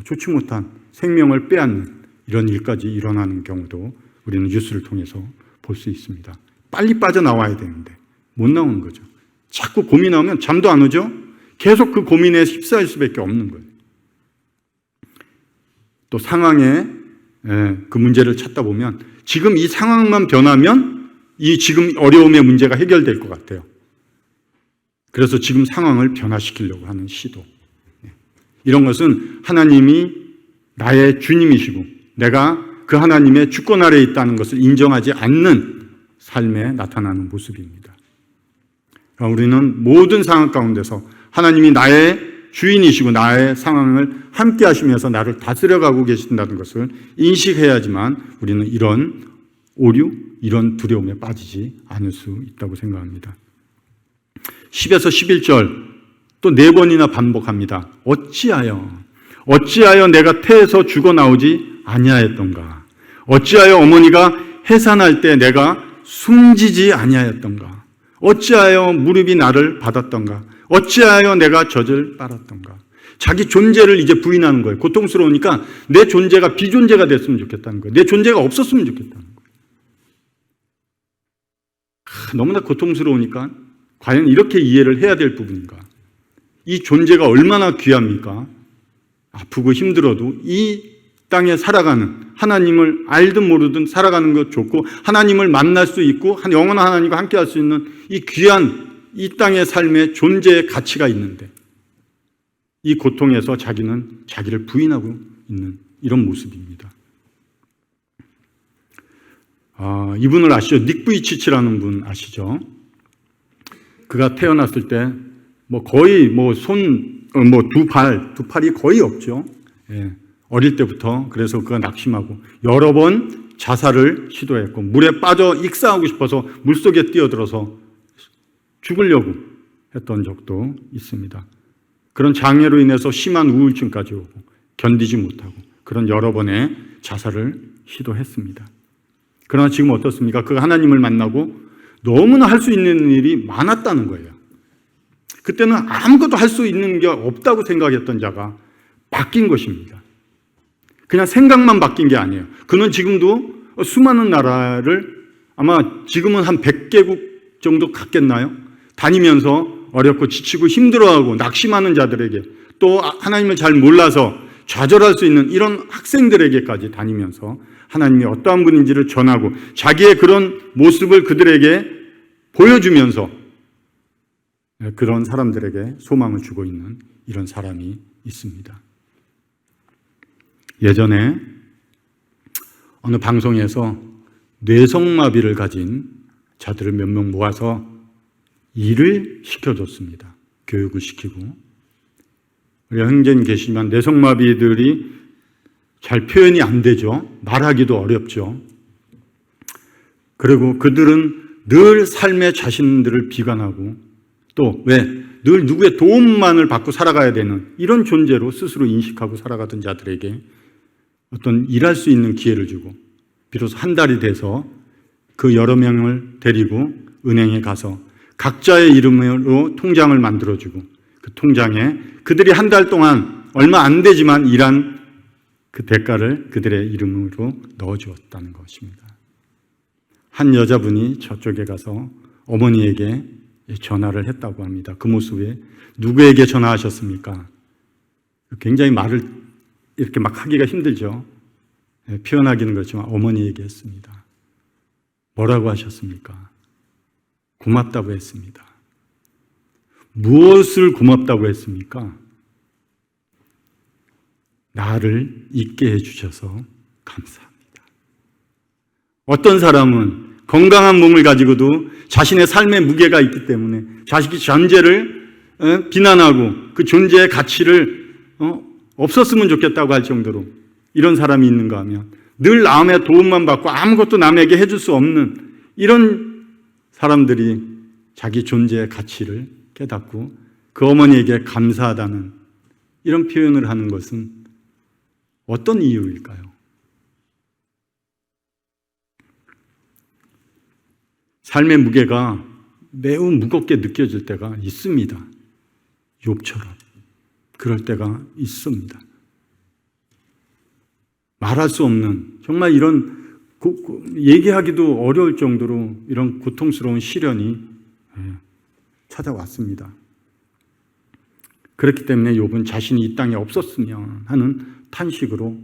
좋지 못한 생명을 빼앗는 이런 일까지 일어나는 경우도 우리는 뉴스를 통해서 볼 수 있습니다. 빨리 빠져나와야 되는데 못 나오는 거죠. 자꾸 고민하면 잠도 안 오죠. 계속 그 고민에 휩싸일 수밖에 없는 거예요. 또 상황에 그 문제를 찾다 보면 지금 이 상황만 변하면 이 지금 어려움의 문제가 해결될 것 같아요. 그래서 지금 상황을 변화시키려고 하는 시도. 이런 것은 하나님이 나의 주님이시고 내가 그 하나님의 주권 아래에 있다는 것을 인정하지 않는 삶에 나타나는 모습입니다. 우리는 모든 상황 가운데서 하나님이 나의 주인이시고 나의 상황을 함께 하시면서 나를 다스려가고 계신다는 것을 인식해야지만 우리는 이런 오류, 이런 두려움에 빠지지 않을 수 있다고 생각합니다. 10에서 11절 또 4번이나 반복합니다. 어찌하여 내가 태에서 죽어 나오지 아니하였던가? 어찌하여 어머니가 해산할 때 내가 숨지지 아니하였던가? 어찌하여 무릎이 나를 받았던가? 어찌하여 내가 젖을 빨았던가? 자기 존재를 이제 부인하는 거예요. 고통스러우니까 내 존재가 비존재가 됐으면 좋겠다는 거예요. 내 존재가 없었으면 좋겠다는 거예요. 너무나 고통스러우니까 과연 이렇게 이해를 해야 될 부분인가? 이 존재가 얼마나 귀합니까? 아프고 힘들어도 이 땅에 살아가는, 하나님을 알든 모르든 살아가는 것 좋고 하나님을 만날 수 있고 영원한 하나님과 함께 할 수 있는 이 귀한 이 땅의 삶의 존재의 가치가 있는데 이 고통에서 자기는 자기를 부인하고 있는 이런 모습입니다. 이분을 아시죠? 닉 부이치치라는 분 아시죠? 그가 태어났을 때 거의 두 팔이 거의 없죠. 예. 어릴 때부터 그래서 그가 낙심하고 여러 번 자살을 시도했고 물에 빠져 익사하고 싶어서 물속에 뛰어들어서 죽으려고 했던 적도 있습니다. 그런 장애로 인해서 심한 우울증까지 오고 견디지 못하고 그런 여러 번의 자살을 시도했습니다. 그러나 지금 어떻습니까? 그가 하나님을 만나고 너무나 할 수 있는 일이 많았다는 거예요. 그때는 아무것도 할 수 있는 게 없다고 생각했던 자가 바뀐 것입니다. 그냥 생각만 바뀐 게 아니에요. 그는 지금도 수많은 나라를 아마 지금은 한 100개국 정도 갔겠나요? 다니면서 어렵고 지치고 힘들어하고 낙심하는 자들에게 또 하나님을 잘 몰라서 좌절할 수 있는 이런 학생들에게까지 다니면서 하나님이 어떠한 분인지를 전하고 자기의 그런 모습을 그들에게 보여주면서 그런 사람들에게 소망을 주고 있는 이런 사람이 있습니다. 예전에 어느 방송에서 뇌성마비를 가진 자들을 몇 명 모아서 일을 시켜줬습니다. 교육을 시키고. 우리 형제님 계시지만 뇌성마비들이 잘 표현이 안 되죠. 말하기도 어렵죠. 그리고 그들은 늘 삶의 자신들을 비관하고 또 늘 누구의 도움만을 받고 살아가야 되는 이런 존재로 스스로 인식하고 살아가던 자들에게 어떤 일할 수 있는 기회를 주고 비로소 한 달이 돼서 그 여러 명을 데리고 은행에 가서 각자의 이름으로 통장을 만들어주고 그 통장에 그들이 한 달 동안 얼마 안 되지만 일한 그 대가를 그들의 이름으로 넣어주었다는 것입니다. 한 여자분이 저쪽에 가서 어머니에게 전화를 했다고 합니다. 그 모습에 누구에게 전화하셨습니까? 굉장히 말을 이렇게 막 하기가 힘들죠. 표현하기는 그렇지만 어머니에게 했습니다. 뭐라고 하셨습니까? 고맙다고 했습니다. 무엇을 고맙다고 했습니까? 나를 있게 해주셔서 감사합니다. 어떤 사람은 건강한 몸을 가지고도 자신의 삶의 무게가 있기 때문에 자식이 존재를 비난하고 그 존재의 가치를 없었으면 좋겠다고 할 정도로 이런 사람이 있는가 하면 늘 남의 도움만 받고 아무것도 남에게 해줄 수 없는 이런 사람들이 자기 존재의 가치를 깨닫고 그 어머니에게 감사하다는 이런 표현을 하는 것은 어떤 이유일까요? 삶의 무게가 매우 무겁게 느껴질 때가 있습니다. 욥처럼 그럴 때가 있습니다. 말할 수 없는, 정말 이런 얘기하기도 어려울 정도로 이런 고통스러운 시련이 찾아왔습니다. 그렇기 때문에 욥은 자신이 이 땅에 없었으면 하는 탄식으로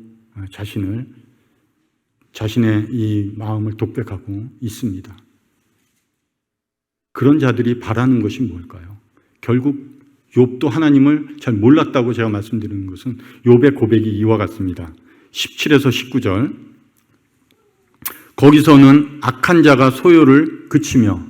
자신의 이 마음을 독백하고 있습니다. 그런 자들이 바라는 것이 뭘까요? 결국 욥도 하나님을 잘 몰랐다고 제가 말씀드리는 것은 욥의 고백이 이와 같습니다. 17에서 19절, 거기서는 악한 자가 소요를 그치며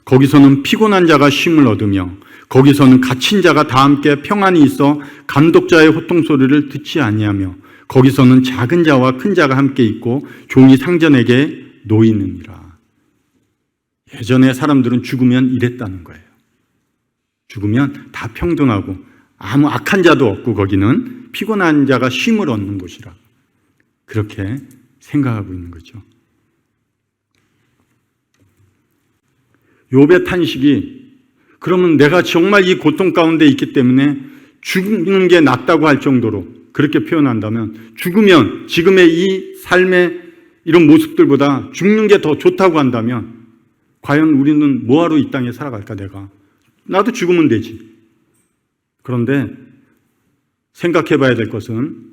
거기서는 피곤한 자가 쉼을 얻으며 거기서는 갇힌 자가 다 함께 평안이 있어 감독자의 호통 소리를 듣지 아니하며 거기서는 작은 자와 큰 자가 함께 있고 종이 상전에게 놓이느니라. 예전에 사람들은 죽으면 이랬다는 거예요. 죽으면 다 평등하고 아무 악한 자도 없고 거기는 피곤한 자가 쉼을 얻는 곳이라, 그렇게 생각하고 있는 거죠. 욥의 탄식이, 그러면 내가 정말 이 고통 가운데 있기 때문에 죽는 게 낫다고 할 정도로 그렇게 표현한다면, 죽으면 지금의 이 삶의 이런 모습들보다 죽는 게 더 좋다고 한다면 과연 우리는 뭐하러 이 땅에 살아갈까? 나도 죽으면 되지. 그런데 생각해 봐야 될 것은,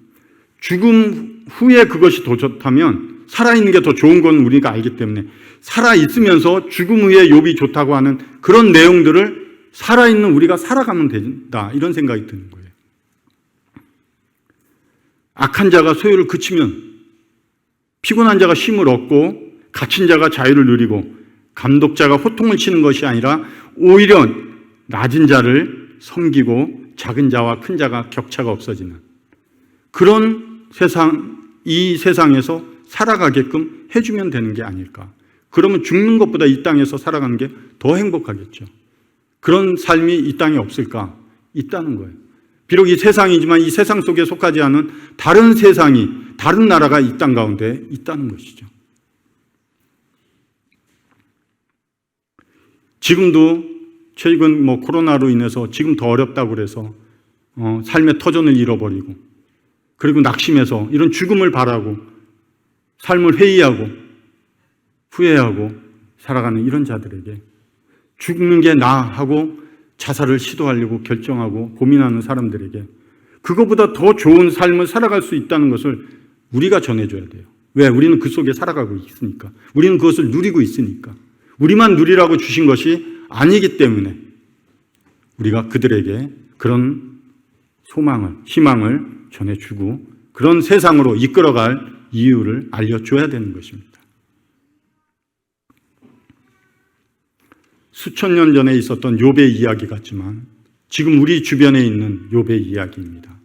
죽음 후에 그것이 더 좋다면 살아있는 게 더 좋은 건 우리가 알기 때문에, 살아있으면서 죽음 후에 욥이 좋다고 하는 그런 내용들을 살아있는 우리가 살아가면 된다, 이런 생각이 드는 거예요. 악한 자가 소요를 그치면 피곤한 자가 쉼을 얻고 갇힌 자가 자유를 누리고 감독자가 호통을 치는 것이 아니라 오히려 낮은 자를 섬기고 작은 자와 큰 자가 격차가 없어지는 그런 세상, 이 세상에서 살아가게끔 해주면 되는 게 아닐까. 그러면 죽는 것보다 이 땅에서 살아가는 게 더 행복하겠죠. 그런 삶이 이 땅에 없을까? 있다는 거예요. 비록 이 세상이지만 이 세상 속에 속하지 않은 다른 세상이, 다른 나라가 이 땅 가운데 있다는 것이죠. 지금도 최근 코로나로 인해서 지금 더 어렵다고 그래서 삶의 터전을 잃어버리고, 그리고 낙심해서 이런 죽음을 바라고 삶을 회의하고 후회하고 살아가는 이런 자들에게, 죽는 게 나아 하고 자살을 시도하려고 결정하고 고민하는 사람들에게 그거보다 더 좋은 삶을 살아갈 수 있다는 것을 우리가 전해줘야 돼요. 왜? 우리는 그 속에 살아가고 있으니까. 우리는 그것을 누리고 있으니까. 우리만 누리라고 주신 것이 아니기 때문에 우리가 그들에게 그런 소망을, 희망을 전해주고 그런 세상으로 이끌어갈 이유를 알려줘야 되는 것입니다. 수천 년 전에 있었던 욥의 이야기 같지만 지금 우리 주변에 있는 욥의 이야기입니다.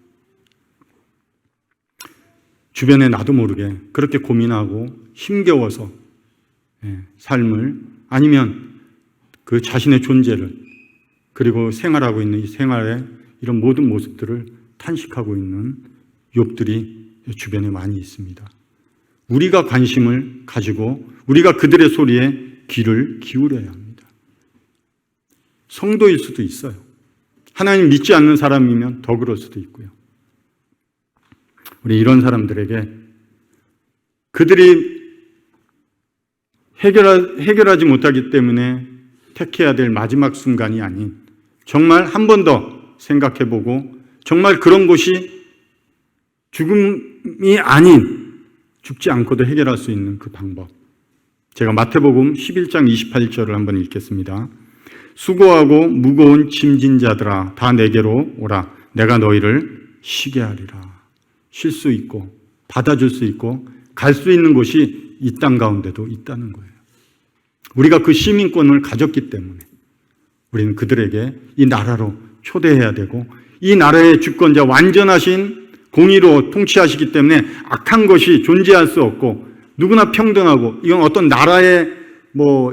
주변에 나도 모르게 그렇게 고민하고 힘겨워서 삶을, 아니면 그 자신의 존재를, 그리고 생활하고 있는 이 생활의 이런 모든 모습들을 탄식하고 있는 욥들이 주변에 많이 있습니다. 우리가 관심을 가지고 우리가 그들의 소리에 귀를 기울여야 합니다. 성도일 수도 있어요. 하나님 믿지 않는 사람이면 더 그럴 수도 있고요. 우리 이런 사람들에게 그들이 해결하지 못하기 때문에 택해야 될 마지막 순간이 아닌, 정말 한 번 더 생각해보고 정말 그런 곳이 죽음이 아닌, 죽지 않고도 해결할 수 있는 그 방법, 제가 마태복음 11장 28절을 한번 읽겠습니다. 수고하고 무거운 짐진 자들아 다 내게로 오라. 내가 너희를 쉬게 하리라. 쉴 수 있고 받아줄 수 있고 갈 수 있는 곳이 이 땅 가운데도 있다는 거예요. 우리가 그 시민권을 가졌기 때문에 우리는 그들에게 이 나라로 초대해야 되고, 이 나라의 주권자 완전하신 공의로 통치하시기 때문에 악한 것이 존재할 수 없고 누구나 평등하고, 이건 어떤 나라의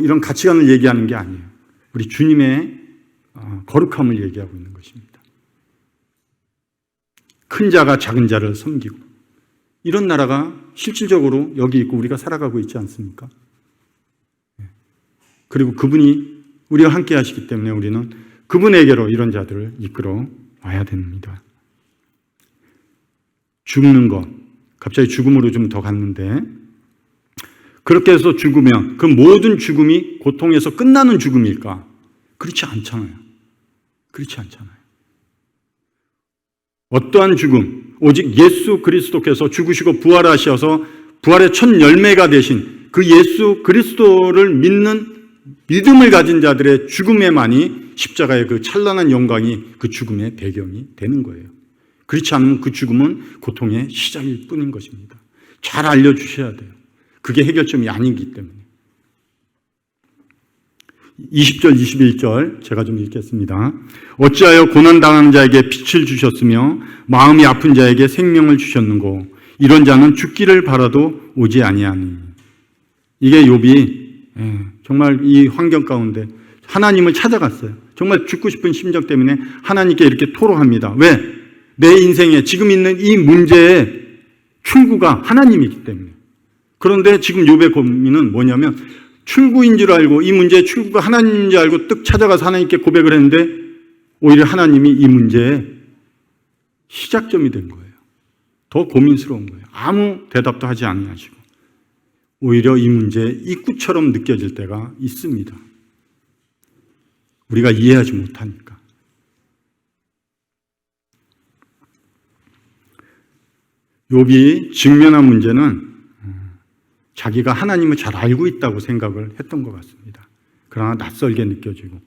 이런 가치관을 얘기하는 게 아니에요. 우리 주님의 거룩함을 얘기하고 있는 것입니다. 큰 자가 작은 자를 섬기고 이런 나라가 실질적으로 여기 있고 우리가 살아가고 있지 않습니까? 그리고 그분이 우리와 함께 하시기 때문에 우리는 그분에게로 이런 자들을 이끌어 와야 됩니다. 죽는 것, 갑자기 죽음으로 좀 더 갔는데, 그렇게 해서 죽으면 그 모든 죽음이 고통에서 끝나는 죽음일까? 그렇지 않잖아요. 그렇지 않잖아요. 어떠한 죽음, 오직 예수 그리스도께서 죽으시고 부활하셔서 부활의 첫 열매가 되신 그 예수 그리스도를 믿는 믿음을 가진 자들의 죽음에만이 십자가의 그 찬란한 영광이 그 죽음의 배경이 되는 거예요. 그렇지 않으면 그 죽음은 고통의 시작일 뿐인 것입니다. 잘 알려주셔야 돼요. 그게 해결점이 아니기 때문에. 20절, 21절 제가 좀 읽겠습니다. 어찌하여 고난당하는 자에게 빛을 주셨으며 마음이 아픈 자에게 생명을 주셨는고 이런 자는 죽기를 바라도 오지 아니하니. 이게 욥이 정말 이 환경 가운데 하나님을 찾아갔어요. 정말 죽고 싶은 심정 때문에 하나님께 이렇게 토로합니다. 왜? 내 인생에 지금 있는 이 문제의 출구가 하나님이기 때문에. 그런데 지금 욥의 고민은 뭐냐면 출구인 줄 알고 이 문제의 출구가 하나님인 줄 알고 뜩 찾아가서 하나님께 고백을 했는데 오히려 하나님이 이 문제의 시작점이 된 거예요. 더 고민스러운 거예요. 아무 대답도 하지 아니하시고 오히려 이 문제의 입구처럼 느껴질 때가 있습니다. 우리가 이해하지 못하니까. 욥이 직면한 문제는 자기가 하나님을 잘 알고 있다고 생각을 했던 것 같습니다. 그러나 낯설게 느껴지고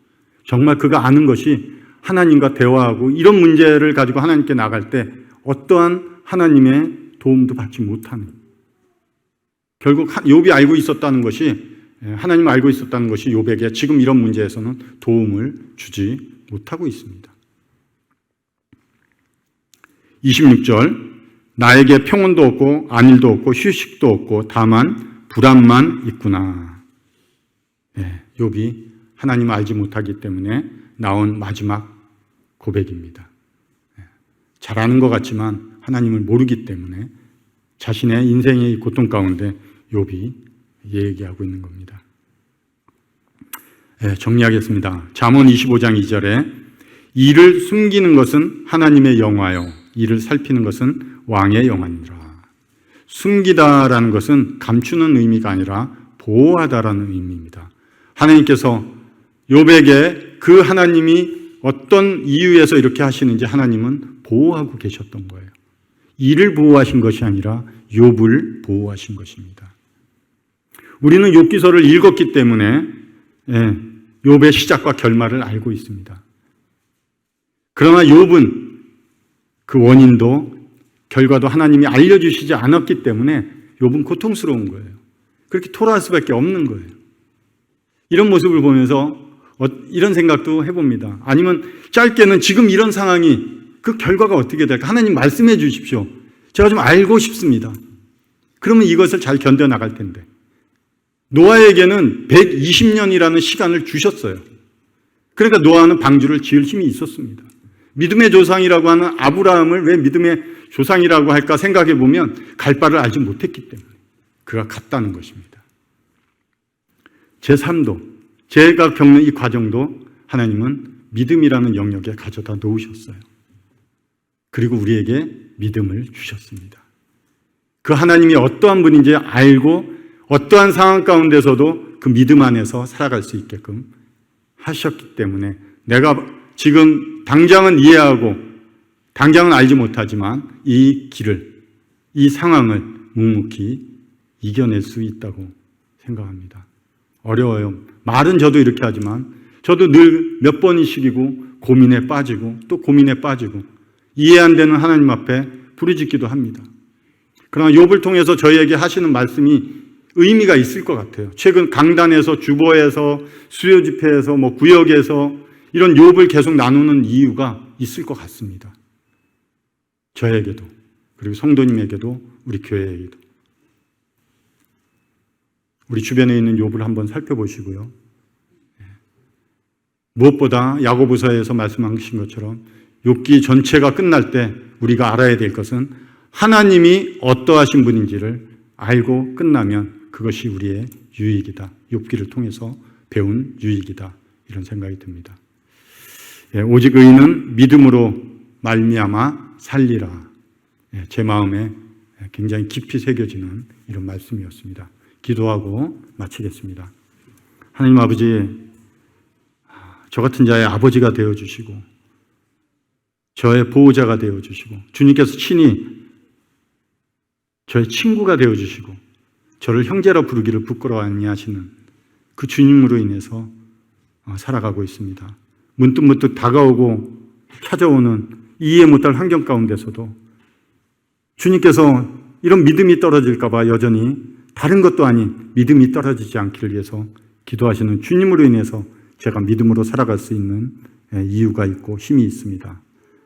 정말 그가 아는 것이 하나님과 대화하고 이런 문제를 가지고 하나님께 나갈 때 어떠한 하나님의 도움도 받지 못하는, 결국 욥이 알고 있었다는 것이, 하나님을 알고 있었다는 것이 욥에게 지금 이런 문제에서는 도움을 주지 못하고 있습니다. 26절, 나에게 평온도 없고 안일도 없고 휴식도 없고 다만 불안만 있구나. 욥이 하나님을 알지 못하기 때문에 나온 마지막 고백입니다. 잘 아는 것 같지만 하나님을 모르기 때문에 자신의 인생의 고통 가운데 욥이 얘기하고 있는 겁니다. 정리하겠습니다. 잠언 25장 2절에 이를 숨기는 것은 하나님의 영화요 이를 살피는 것은 왕의 영화니라. 숨기다라는 것은 감추는 의미가 아니라 보호하다라는 의미입니다. 하나님께서 욥에게 그 하나님이 어떤 이유에서 이렇게 하시는지 하나님은 보호하고 계셨던 거예요. 이를 보호하신 것이 아니라 욥을 보호하신 것입니다. 우리는 욥기서를 읽었기 때문에 욥의 시작과 결말을 알고 있습니다. 그러나 욥은 그 원인도 결과도 하나님이 알려주시지 않았기 때문에 욥은 고통스러운 거예요. 그렇게 토로할 수밖에 없는 거예요. 이런 모습을 보면서 이런 생각도 해봅니다. 아니면 짧게는 지금 이런 상황이 그 결과가 어떻게 될까? 하나님 말씀해 주십시오. 제가 좀 알고 싶습니다. 그러면 이것을 잘 견뎌나갈 텐데. 노아에게는 120년이라는 시간을 주셨어요. 그러니까 노아는 방주를 지을 힘이 있었습니다. 믿음의 조상이라고 하는 아브라함을 왜 믿음의 조상이라고 할까 생각해 보면 갈 바를 알지 못했기 때문에 그가 갔다는 것입니다. 제 삶도, 제가 겪는 이 과정도 하나님은 믿음이라는 영역에 가져다 놓으셨어요. 그리고 우리에게 믿음을 주셨습니다. 그 하나님이 어떠한 분인지 알고 어떠한 상황 가운데서도 그 믿음 안에서 살아갈 수 있게끔 하셨기 때문에 내가 지금 당장은 이해하고 당장은 알지 못하지만 이 길을, 이 상황을 묵묵히 이겨낼 수 있다고 생각합니다. 어려워요. 말은 저도 이렇게 하지만 저도 늘 몇 번이씩이고 고민에 빠지고 또 고민에 빠지고 이해 안 되는 하나님 앞에 부르짖기도 합니다. 그러나 욥을 통해서 저희에게 하시는 말씀이 의미가 있을 것 같아요. 최근 강단에서, 주보에서, 수요 집회에서, 구역에서 이런 욥을 계속 나누는 이유가 있을 것 같습니다. 저에게도, 그리고 성도님에게도, 우리 교회에게도. 우리 주변에 있는 욥을 한번 살펴보시고요. 무엇보다 야고보서에서 말씀하신 것처럼 욥기 전체가 끝날 때 우리가 알아야 될 것은 하나님이 어떠하신 분인지를 알고 끝나면 그것이 우리의 유익이다. 욥기를 통해서 배운 유익이다. 이런 생각이 듭니다. 오직 의인은 믿음으로 말미암아 살리라. 제 마음에 굉장히 깊이 새겨지는 이런 말씀이었습니다. 기도하고 마치겠습니다. 하나님 아버지, 저 같은 자의 아버지가 되어주시고 저의 보호자가 되어주시고 주님께서 친히 저의 친구가 되어주시고 저를 형제라 부르기를 부끄러워 아니하시는 그 주님으로 인해서 살아가고 있습니다. 문득문득 다가오고 찾아오는 이해 못할 환경 가운데서도 주님께서 이런 믿음이 떨어질까 봐 여전히 다른 것도 아닌 믿음이 떨어지지 않기를 위해서 기도하시는 주님으로 인해서 제가 믿음으로 살아갈 수 있는 이유가 있고 힘이 있습니다.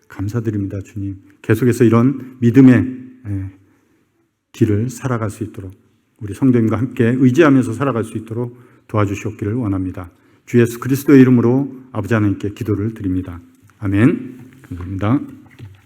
감사드립니다, 주님. 계속해서 이런 믿음의 길을 살아갈 수 있도록 우리 성도님과 함께 의지하면서 살아갈 수 있도록 도와주시옵기를 원합니다. 주 예수 그리스도의 이름으로 아버지 하나님께 기도를 드립니다. 아멘. 감사합니다.